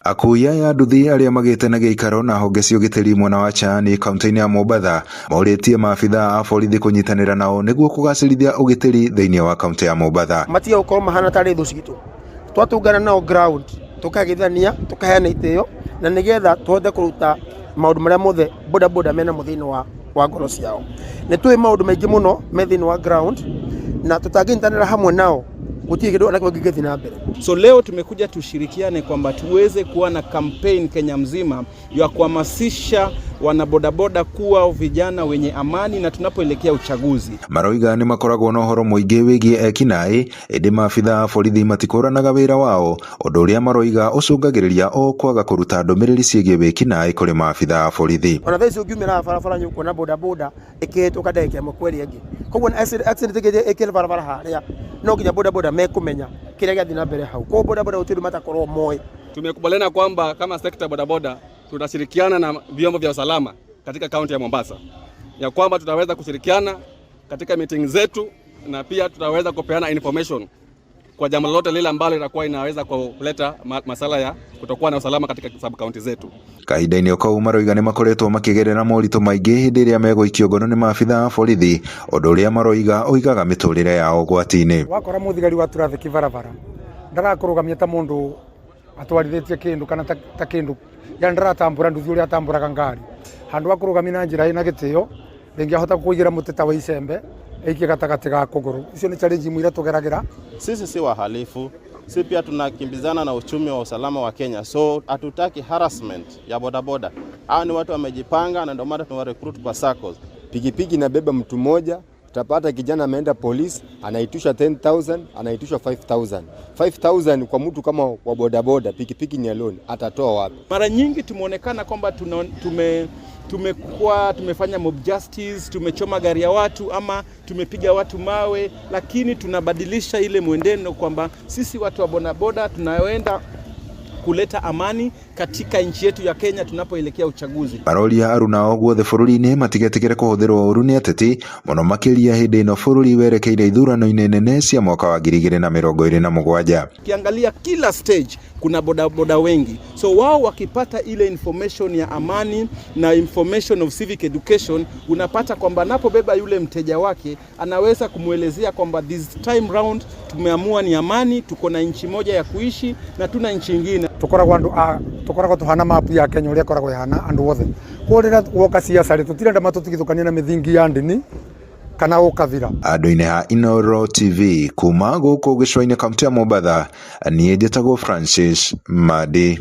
Akuya ya nduthi aria magite na giikaro na honge cia ugitiri mwena wa Chani kaunti-ini ya Mombasa mauritie maabitha a borithi kunyitanira nao niguo kugacirithia ugitiri thiini wa kaunti ya Mombasa. Matia ukorwo mahana tari thu citu twatungana nao ground tukagithania tukaheana itio na nigetha tuhote kuruta maundu maria mothe boda mena muthini wa ngoro ciao. Ni tui maundu maingi muno methini wa ground na tutangitanira hamwe nao gutie kidogo na kugigethi na mbere. So leo tumekuja tushirikiane kwamba tuweze kuwa na campaign Kenya mzima ya kuhamasisha wanabodaboda kuwa vijana wenye amani na tunapoelekea uchaguzi. Maroiga ni makoragwo na uhoro muingi wigie ekinai indi maabitha a borithi matikoranaga wira wao undu uria maroiga ucungagiriria o kwaga kuruta ndumiriri ciigie wikinai kuri maabitha a borithi. Ona thaici ungiumira barabara nyuko na bodaboda ikihituka ndeke mukweli angi koguo accident ikiri barabara haria no nginya bodaboda mekumenya kiria giathi na mbere hau ko bodaboda utiru matakorwo moe. Tumekubaliana kwamba kama sekta bodaboda tutashirikiana na vyombo vya usalama katika kaunti ya Mombasa, ya kwamba tutaweza kushirikiana katika meeting zetu na pia tutaweza kupeana information kwa jambo lolote lile ambalo litakuwa inaweza kuleta masala ya kutokuwa na usalama katika sub county zetu. Kahinda-ini okau maroiga ni makoretwo makigerera moritũ maingĩ hindi iria megoikio ngono ni maabitha a borithi undu uria maroiga oigaga miturire yao gwati-ini. Wakora muthigari wa traffic barabara ndarakurugamia ta mundu atwarithitie kindu kana ta kindu ya ndaratambura nduthi uria atamburaga ngari handu akurugamia na njira ina gitio ndingiahota kuigira muteta wa icembe eikie gatagati ga kuguru. Icio ni challenge mwira tugeragira. Sisi si wahalifu, sisi pia tunakimbizana na uchumi wa usalama wa Kenya, so hatutaki harassment ya bodaboda. Hao ni watu wamejipanga na ndio maana tunawarecruit kwa SACCOS. Pikipiki inabeba mtu mmoja, utapata kijana ameenda polisi anaitisha 10,000, anaitishwa 5,000. 5,000 kwa mtu kama wa bodaboda, pikipiki ni alone, atatoa wapi? Mara nyingi tumeonekana kwamba tumefanya mob justice, tumechoma gari ya watu ama tumepiga watu mawe, lakini tunabadilisha ile mwendeno kwamba sisi watu wa bodaboda tunayoenda kuleta amani katika nchi yetu ya Kenya tunapoelekea uchaguzi. Maroria aruna ogwothe bururi-ini matigetigire kuhuthirwo uru ni ateti muno makiria hindi ino bururi werekeire ithurano-ini nene cia mwaka wa 2027. Ukiangalia kila stage kuna bodaboda wengi, so wao wakipata ile information ya amani na information of civic education, unapata kwamba anapobeba yule mteja wake anaweza kumuelezea kwamba this time round tumeamua ni amani, tuko na nchi moja ya kuishi na tuna nchi nyingine. Tukoragwo tuhana mapu ya Kenya uria koragwo ihana andu othe kurira woka siasa ri tutirenda matutigithukania na mithingi ya ndini kana ukavira. Andu-ini ha Inooro TV kuma guku gicua-ini kaunti ya Mombasa, nie njĩtagwo Francis Madi.